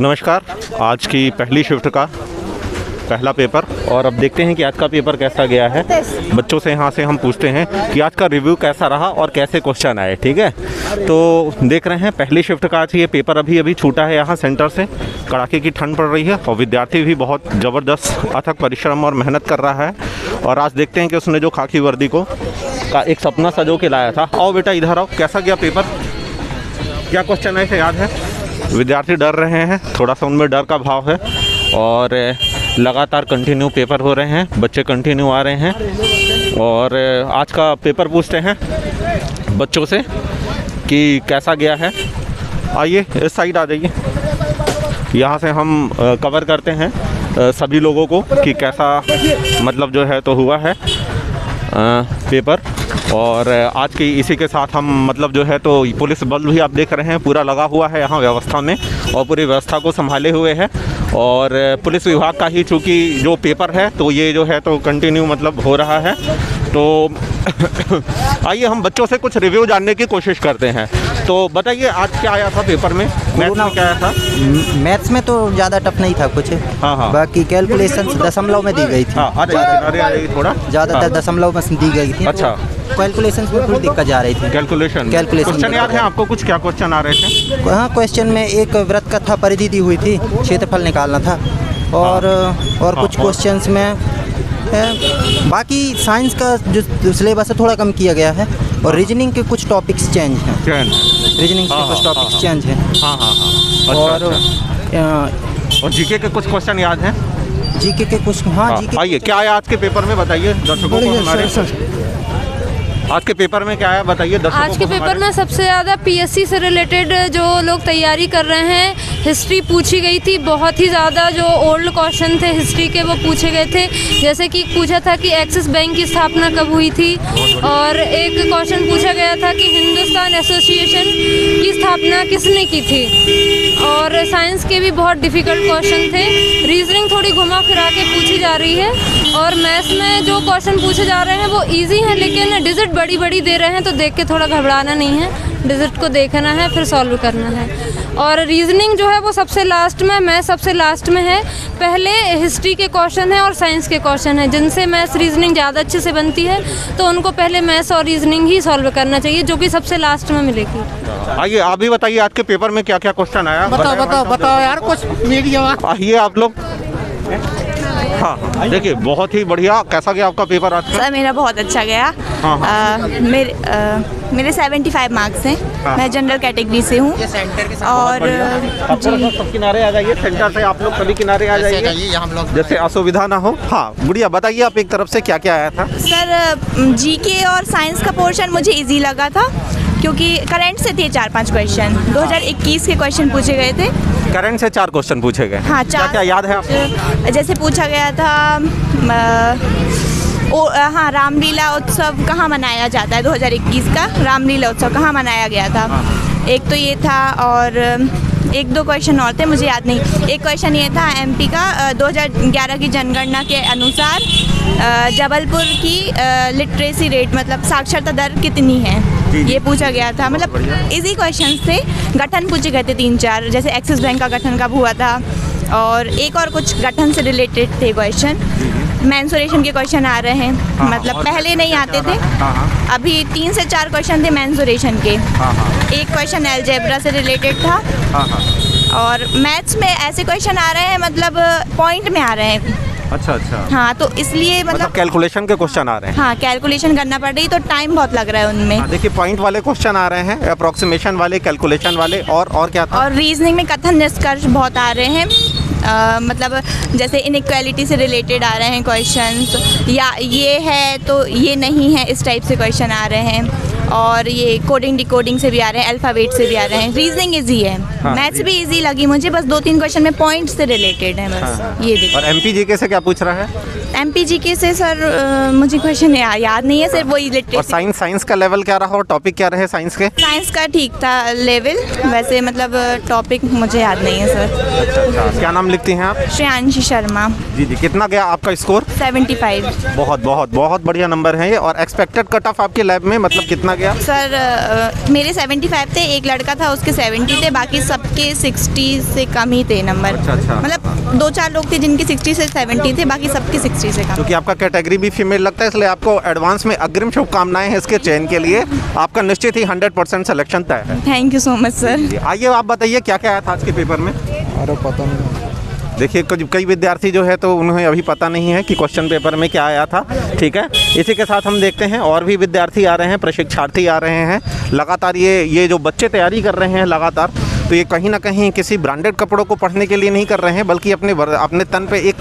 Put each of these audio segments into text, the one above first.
नमस्कार। आज की पहली शिफ्ट का पहला पेपर और अब देखते हैं कि आज का पेपर कैसा गया है। बच्चों से यहाँ से हम पूछते हैं कि आज का रिव्यू कैसा रहा और कैसे क्वेश्चन आए। ठीक है, तो देख रहे हैं पहली शिफ्ट का आज ये पेपर अभी छूटा है यहाँ सेंटर से। कड़ाके की ठंड पड़ रही है और विद्यार्थी भी बहुत ज़बरदस्त अथक परिश्रम और मेहनत कर रहा है। और आज देखते हैं कि उसने जो खाकी वर्दी को का एक सपना सजो के लाया था। आओ बेटा इधर आओ, कैसा गया पेपर, क्या क्वेश्चन है याद है? विद्यार्थी डर रहे हैं, थोड़ा सा उनमें डर का भाव है और लगातार कंटिन्यू पेपर हो रहे हैं, बच्चे कंटिन्यू आ रहे हैं। और आज का पेपर पूछते हैं बच्चों से कि कैसा गया है। आइए इस साइड आ जाइए, यहाँ से हम कवर करते हैं सभी लोगों को कि कैसा मतलब जो है तो हुआ है पेपर। और आज की इसी के साथ हम मतलब जो है तो पुलिस बल भी आप देख रहे हैं पूरा लगा हुआ है यहाँ व्यवस्था में और पूरी व्यवस्था को संभाले हुए है। और पुलिस विभाग का ही चूँकि जो पेपर है तो ये जो है तो कंटिन्यू मतलब हो रहा है। तो आइए हम बच्चों से कुछ रिव्यू जानने की कोशिश करते हैं। तो बताइए आज क्या आया था पेपर में, मैथ्स में क्या आया था? मैथ्स में तो ज़्यादा टफ नहीं था कुछ। हाँ। बाकी कैलकुलेशन दशमलव में दी गई थी। थोड़ा ज़्यादातर दशमलव में दी गई थी। अच्छा, कैलकुलेशन में थोड़ी दिक्कत जा रही थी। कैलकुलेशन क्वेश्चन याद है आपको? कुछ क्या क्वेश्चन आ रहे थे? हाँ, क्वेश्चन में एक व्रत कथा परिधि दी हुई थी, क्षेत्रफल निकालना था। और कुछ क्वेश्चंस में बाकी साइंस का जो सिलेबस है थोड़ा कम किया गया है और रीजनिंग के कुछ टॉपिक्स चेंज हैं। रीजनिंग के कुछ टॉपिक्स चेंज हैं। और जीके के कुछ क्वेश्चन याद हैं? जीके के कुछ जीके। आइए क्या आया आज के पेपर में बताइए दर्शकों को हमारे। आज के पेपर में क्या आया बताइए दर्शकों को। आज के पेपर में सबसे ज़्यादा पीएससी से रिलेटेड जो लोग तैयारी कर रहे हैं, हिस्ट्री पूछी गई थी। बहुत ही ज़्यादा जो ओल्ड क्वेश्चन थे हिस्ट्री के वो पूछे गए थे। जैसे कि पूछा था कि एक्सिस बैंक की स्थापना कब हुई थी, और एक क्वेश्चन पूछा गया था कि हिंदुस्तान एसोसिएशन की स्थापना किसने की थी। और साइंस के भी बहुत डिफ़िकल्ट क्वेश्चन थे। रीजनिंग थोड़ी घुमा फिरा के पूछी जा रही है। और मैथ्स में जो क्वेश्चन पूछे जा रहे हैं वो ईजी हैं, लेकिन डिजिट बड़ी दे रहे हैं तो देख के थोड़ा घबराना नहीं है, डिजिट को देखना है फिर सॉल्व करना है। और रीजनिंग जो है वो सबसे लास्ट में, मैथ्स सबसे लास्ट में है। पहले हिस्ट्री के क्वेश्चन है और साइंस के क्वेश्चन है। जिनसे मैथ्स रीजनिंग ज़्यादा अच्छे से बनती है तो उनको पहले मैथ्स और रीजनिंग ही सॉल्व करना चाहिए, जो कि सबसे लास्ट में मिलेगी। आइए आप भी बताइए आज के पेपर में क्या क्या क्वेश्चन आया। बताओ यार कुछ मीडिया। आइए आप लोग। हाँ देखिए बहुत ही बढ़िया। कैसा गया आपका पेपर आज का? सर मेरा बहुत अच्छा गया। मेरे 75 मार्क्स हैं। मैं जनरल कैटेगरी से हूँ। और सब किनारे आ जाइए, सेंटर से आप लोग सभी किनारे आ जाइए, जैसे असुविधा ना हो। हाँ गुड़िया बताइए आप एक तरफ से क्या क्या आया था? सर जीके और साइंस का पोर्शन मुझे इजी लगा था क्योंकि करंट से थे 4-5 क्वेश्चन। 2021 के क्वेश्चन पूछे गए थे। करंट से 4 क्वेश्चन पूछे गए। हाँ, क्या याद है आपको? जैसे पूछा गया था रामलीला उत्सव कहाँ मनाया जाता है। 2021 का रामलीला उत्सव कहाँ मनाया गया था, एक तो ये था। और 1-2 क्वेश्चन और थे, मुझे याद नहीं। एक क्वेश्चन ये था एमपी का 2011 की जनगणना के अनुसार जबलपुर की लिटरेसी रेट मतलब साक्षरता दर कितनी है, ये पूछा गया था। मतलब इजी क्वेश्चंस थे। गठन पूछे गए थे 3-4, जैसे एक्सिस बैंक का गठन कब हुआ था। और एक और कुछ गठन से रिलेटेड थे क्वेश्चन। मेंसुरेशन के क्वेश्चन आ रहे हैं, मतलब पहले नहीं आते थे, अभी 3 से 4 क्वेश्चन थे मेंसुरेशन के। एक क्वेश्चन अलजेब्रा से रिलेटेड था। और मैथ्स में ऐसे क्वेश्चन आ रहे हैं मतलब पॉइंट में आ रहे हैं। अच्छा। हाँ, तो इसलिए मतलब कैलकुलेशन के क्वेश्चन आ रहे हैं। हाँ, कैलकुलेशन करना पड़ रही तो टाइम बहुत लग रहा है उनमें। देखिए पॉइंट वाले क्वेश्चन आ रहे हैं, अप्रोक्सीमेशन वाले, कैलकुलेशन वाले, और क्या था? और रीजनिंग में कथन निष्कर्ष बहुत आ रहे हैं। मतलब जैसे इनइक्वालिटी से रिलेटेड आ रहे हैं क्वेश्चंस, या ये है तो ये नहीं है, इस टाइप से क्वेश्चन आ रहे हैं। और ये कोडिंग डिकोडिंग से भी आ रहे हैं, अल्फ़ाबेट से भी आ रहे हैं। रीजनिंग इजी है। मैथ्स भी इजी लगी मुझे, बस 2-3 क्वेश्चन में पॉइंट से रिलेटेड है बस। ये देखिए। और एमपीजीके से क्या पूछ रहा है? एमपीजीके से सर मुझे क्वेश्चन याद नहीं है, सिर्फ वही लिटरेसी। और साइंस का लेवल क्या रहा और टॉपिक क्या रहे साइंस के? साइंस का ठीक था लेवल, वैसे मतलब टॉपिक मुझे याद नहीं है सर। अच्छा, क्या नाम लिखती हैं आप? श्रेयांशी शर्मा। जी। कितना गया आपका स्कोर? 75। बहुत बढ़िया नंबर है ये। और एक्सपेक्टेड कट ऑफ आपके लैब में मतलब कितना गया? सर मेरे 75 थे, एक लड़का था उसके 70 थे, बाकी सबके 60 से कम ही थे नंबर। अच्छा। मतलब 2-4 लोग थे जिनके 60 से 70 थे, बाकी सबके 60 से कम। क्योंकि आपका कैटेगरी भी फीमेल लगता है, इसलिए आपको एडवांस में अग्रिम शुभकामनाएं हैं इसके चयन के लिए। आपका निश्चित ही 100% सिलेक्शन तय है। Thank you so much sir. आइए आप बताइए क्या क्या आया था आज के पेपर में? अरे पता नहीं। देखिए कई विद्यार्थी जो है तो उन्हें अभी पता नहीं है कि क्वेश्चन पेपर में क्या आया था। ठीक है, इसी के साथ हम देखते हैं और भी विद्यार्थी आ रहे हैं, प्रशिक्षार्थी आ रहे हैं लगातार। ये जो बच्चे तैयारी कर रहे हैं लगातार, तो ये कहीं ना कहीं किसी ब्रांडेड कपड़ों को पढ़ने के लिए नहीं कर रहे हैं, बल्कि अपने तन पे एक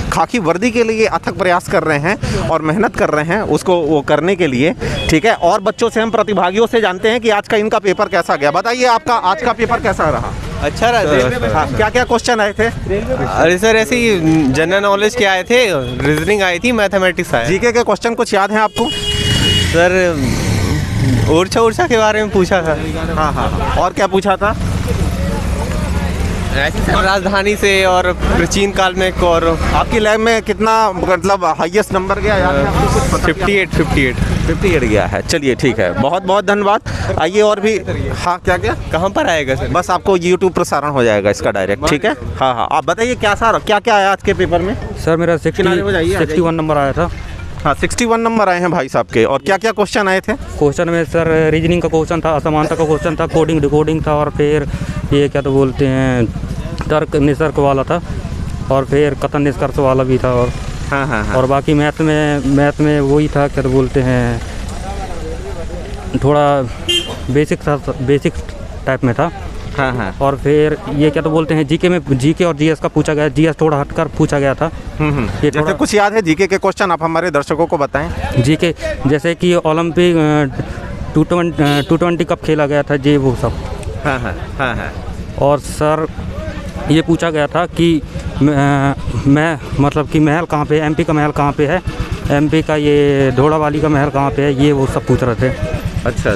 खाकी वर्दी के लिए अथक प्रयास कर रहे हैं और मेहनत कर रहे हैं उसको वो करने के लिए। ठीक है, और बच्चों से हम प्रतिभागियों से जानते हैं कि आज का इनका पेपर कैसा गया। बताइए आपका आज का पेपर कैसा रहा? अच्छा रहा। हाँ, क्या क्या क्वेश्चन आए थे? अरे सर ऐसे ही जनरल नॉलेज के आए थे, रीजनिंग आई थी, मैथमेटिक्स आया। जीके के क्वेश्चन कुछ याद हैं आपको? सर ओरछा के बारे में पूछा था। हाँ, और क्या पूछा था? ऐसी सर राजधानी से और प्राचीन काल में एक और। आपकी लैब में कितना मतलब हाईएस्ट नंबर गया याद है आपको? कुछ पता क्या? 58 गया है। चलिए ठीक है, बहुत बहुत धन्यवाद। आइए और भी। हाँ, क्या कहाँ पर आएगा सर? बस आपको YouTube प्रसारण हो जाएगा इसका डायरेक्ट। ठीक है, हाँ, आप बताइए क्या क्या आया आज के पेपर में? सर मेरा 61 नंबर आया था। हाँ, 61 नंबर आए हैं भाई साहब के। और क्या क्या क्वेश्चन आए थे? क्वेश्चन में सर रीजनिंग का क्वेश्चन था, असमानता का क्वेश्चन था, कोडिंग डिकोडिंग था, और फिर ये क्या तो बोलते हैं तर्क निसर्ग वाला था, और फिर कथन निष्कर्ष वाला भी था। और हाँ। और बाकी मैथ में वही था, क्या तो बोलते हैं थोड़ा बेसिक टाइप में था। हाँ। और फिर ये क्या तो बोलते हैं जीके और जीएस का पूछा गया। जीएस थोड़ा हटकर पूछा गया था। ये जैसे कुछ याद है जीके के क्वेश्चन, आप हमारे दर्शकों को बताएं। जीके जैसे कि ओलंपिक 220 कब खेला गया था, जी वो सब। हाँ। और सर ये पूछा गया था कि मैं मतलब कि महल कहाँ पे है, एमपी का महल कहाँ पे है, एमपी का ये धोड़ावाली का महल कहाँ पे है, ये वो सब पूछ रहे थे। अच्छा।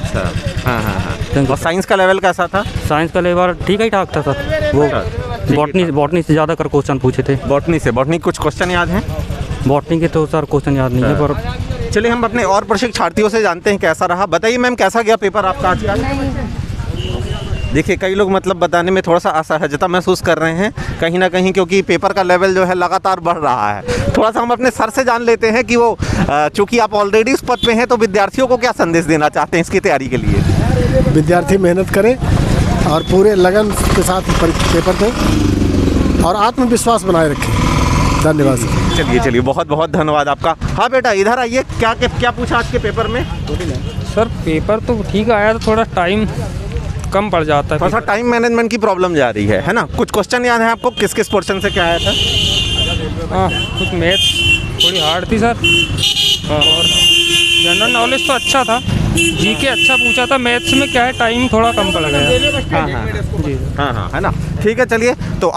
हाँ। और साइंस का लेवल कैसा था? साइंस का लेवल ठीक ही ठाक था सर। वो बॉटनी से ज़्यादा कर क्वेश्चन पूछे थे। बॉटनी कुछ क्वेश्चन याद हैं? बॉटनी के तो सर क्वेश्चन याद नहीं है, पर चलिए हम अपने और प्रशिक्षार्थियों से जानते हैं कैसा रहा। बताइए मैम, कैसा गया पेपर आपका आज का? देखिए कई लोग मतलब बताने में थोड़ा सा असहजता महसूस कर रहे हैं कहीं ना कहीं, क्योंकि पेपर का लेवल जो है लगातार बढ़ रहा है। थोड़ा सा हम अपने सर से जान लेते हैं कि वो चूँकि आप ऑलरेडी इस पद पे हैं, तो विद्यार्थियों को क्या संदेश देना चाहते हैं इसकी तैयारी के लिए? विद्यार्थी मेहनत करें और पूरे लगन के साथ पेपर दें और आत्मविश्वास बनाए रखें। धन्यवाद सर। चलिए बहुत बहुत धन्यवाद आपका। हाँ बेटा इधर आइए, क्या पूछा आज के पेपर में? सर पेपर तो ठीक आया, तो थोड़ा टाइम कम पड़ जाता है। थोड़ा सा टाइम मैनेजमेंट की प्रॉब्लम जा रही है ना? कुछ क्वेश्चन याद है आपको किस पोर्शन से क्या आया था? हाँ, कुछ मैथ्स थोड़ी हार्ड थी सर, और जनरल नॉलेज तो अच्छा था, जीके अच्छा पूछा था। मैथ्स में क्या है, टाइम थोड़ा कम पड़ गया। हाँ, है ना? ठीक है, चलिए तो